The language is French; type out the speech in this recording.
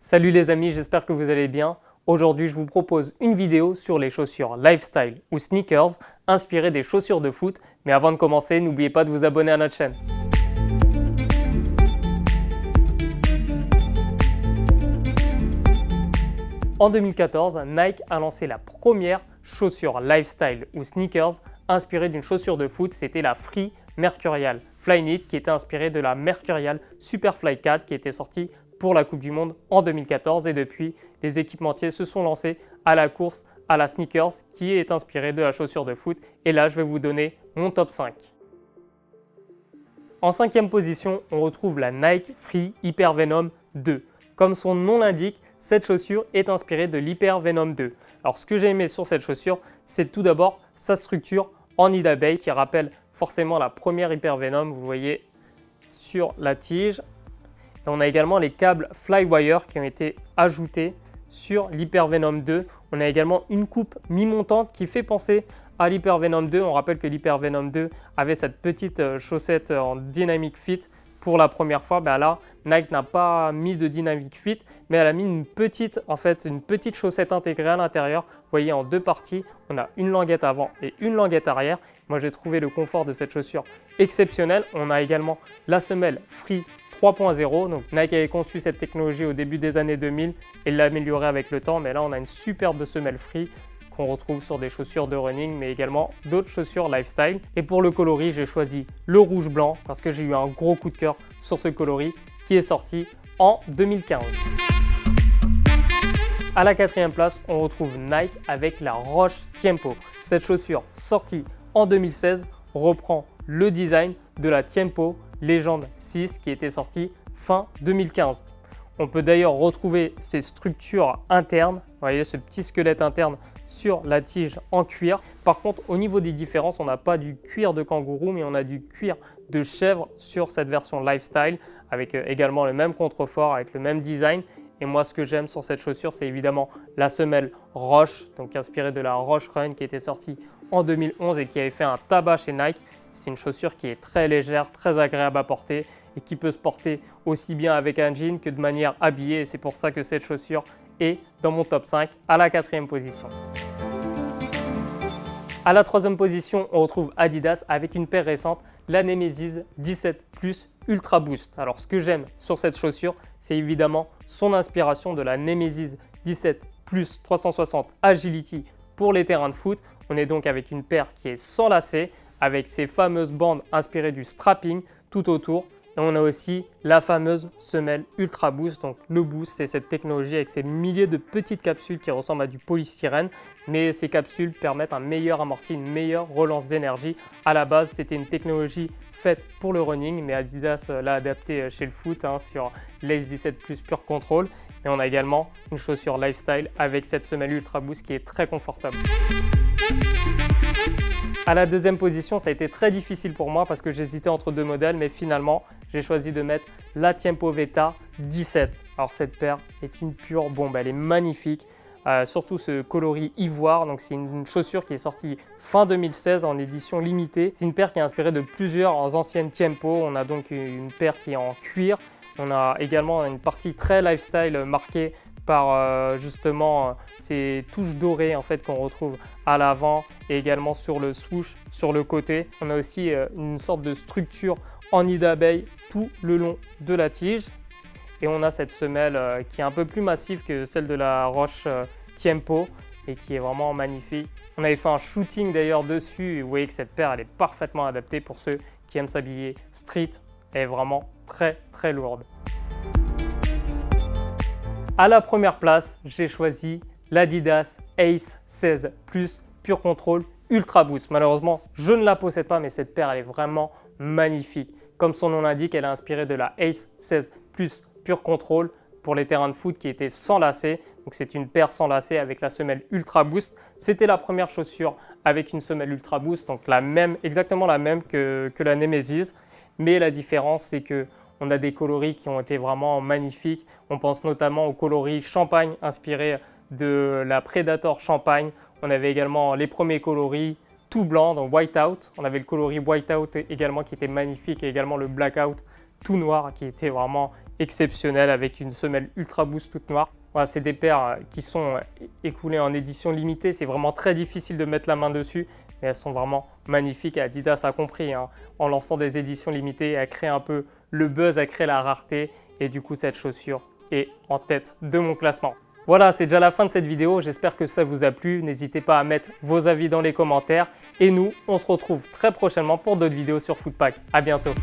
Salut les amis, j'espère que vous allez bien. Aujourd'hui, je vous propose une vidéo sur les chaussures lifestyle ou sneakers inspirées des chaussures de foot. Mais avant de commencer, n'oubliez pas de vous abonner à notre chaîne. En 2014, Nike a lancé la première chaussure lifestyle ou sneakers inspirée d'une chaussure de foot, c'était la Free Mercurial Flyknit qui était inspirée de la Mercurial Superfly 4 qui était sortie pour la Coupe du Monde en 2014 et depuis, les équipementiers se sont lancés à la course à la sneakers qui est inspirée de la chaussure de foot et là je vais vous donner mon top 5. En cinquième position, on retrouve la Nike Free Hyper Venom 2. Comme son nom l'indique, cette chaussure est inspirée de l'Hyper Venom 2. Alors ce que j'ai aimé sur cette chaussure, c'est tout d'abord sa structure en nid d'abeille qui rappelle forcément la première Hyper Venom, vous voyez sur la tige. Et on a également les câbles Flywire qui ont été ajoutés sur l'Hyper Venom 2. On a également une coupe mi-montante qui fait penser à l'Hyper Venom 2. On rappelle que l'Hyper Venom 2 avait cette petite chaussette en Dynamic Fit pour la première fois. Là, Nike n'a pas mis de Dynamic Fit, mais elle a mis une petite chaussette intégrée à l'intérieur. Vous voyez, en deux parties, on a une languette avant et une languette arrière. Moi, j'ai trouvé le confort de cette chaussure exceptionnel. On a également la semelle Free 3.0, donc Nike avait conçu cette technologie au début des années 2000 et l'a améliorée avec le temps, mais là on a une superbe semelle Free qu'on retrouve sur des chaussures de running mais également d'autres chaussures lifestyle. Et pour le coloris, j'ai choisi le rouge blanc parce que j'ai eu un gros coup de cœur sur ce coloris qui est sorti en 2015. À la quatrième place, on retrouve Nike avec la Roche Tiempo. Cette chaussure sortie en 2016 reprend le design de la Tiempo Legend 6 qui était sortie fin 2015. On peut d'ailleurs retrouver ces structures internes, vous voyez ce petit squelette interne sur la tige en cuir. Par contre, au niveau des différences, on n'a pas du cuir de kangourou, mais on a du cuir de chèvre sur cette version lifestyle avec également le même contrefort, avec le même design. Et moi, ce que j'aime sur cette chaussure, c'est évidemment la semelle Roche, donc inspirée de la Roche Run qui était sortie en 2011 et qui avait fait un tabac chez Nike. C'est une chaussure qui est très légère, très agréable à porter et qui peut se porter aussi bien avec un jean que de manière habillée. Et c'est pour ça que cette chaussure est dans mon top 5 à la quatrième position. À la troisième position, on retrouve Adidas avec une paire récente, la Nemesis 17 Plus Ultra Boost. Alors ce que j'aime sur cette chaussure, c'est évidemment son inspiration de la Nemesis 17 Plus 360 Agility pour les terrains de foot. On est donc avec une paire qui est sans lacets, avec ces fameuses bandes inspirées du strapping tout autour. Et on a aussi la fameuse semelle Ultra Boost. Donc le Boost, c'est cette technologie avec ces milliers de petites capsules qui ressemblent à du polystyrène. Mais ces capsules permettent un meilleur amorti, une meilleure relance d'énergie. À la base, c'était une technologie faite pour le running, mais Adidas l'a adapté chez le foot sur l'Ace 17 Plus Pure Control. Et on a également une chaussure lifestyle avec cette semelle Ultra Boost qui est très confortable. À la deuxième position, ça a été très difficile pour moi parce que j'hésitais entre deux modèles, mais finalement, j'ai choisi de mettre la Tiempo Veta 17. Alors cette paire est une pure bombe, elle est magnifique, surtout ce coloris ivoire. Donc c'est une chaussure qui est sortie fin 2016 en édition limitée. C'est une paire qui est inspirée de plusieurs anciennes Tiempo. On a donc une paire qui est en cuir. On a également une partie très lifestyle marquée par justement ces touches dorées qu'on retrouve à l'avant et également sur le swoosh sur le côté. On a aussi une sorte de structure en nid d'abeille tout le long de la tige et on a cette semelle qui est un peu plus massive que celle de la Roche Tiempo et qui est vraiment magnifique. On avait fait un shooting d'ailleurs dessus et vous voyez que cette paire elle est parfaitement adaptée pour ceux qui aiment s'habiller street. Elle est vraiment très très lourde. À la première place, j'ai choisi l'Adidas Ace 16 Plus Pure Control Ultra Boost. Malheureusement, je ne la possède pas, mais cette paire, elle est vraiment magnifique. Comme son nom l'indique, elle est inspirée de la Ace 16 Plus Pure Control pour les terrains de foot qui étaient sans lacets. Donc c'est une paire sans lacets avec la semelle Ultra Boost. C'était la première chaussure avec une semelle Ultra Boost, donc exactement la même que la Nemesis. Mais la différence, c'est que on a des coloris qui ont été vraiment magnifiques. On pense notamment au coloris champagne inspiré de la Predator Champagne. On avait également les premiers coloris tout blanc, donc Whiteout. On avait le coloris Whiteout également qui était magnifique et également le Blackout tout noir qui était vraiment exceptionnelle avec une semelle Ultra Boost toute noire. Voilà, c'est des paires qui sont écoulées en édition limitée. C'est vraiment très difficile de mettre la main dessus, mais elles sont vraiment magnifiques. Et Adidas a compris, hein, en lançant des éditions limitées, à créer un peu le buzz, à créer la rareté. Et du coup, cette chaussure est en tête de mon classement. Voilà, c'est déjà la fin de cette vidéo. J'espère que ça vous a plu. N'hésitez pas à mettre vos avis dans les commentaires. Et nous, on se retrouve très prochainement pour d'autres vidéos sur Footpack. À bientôt.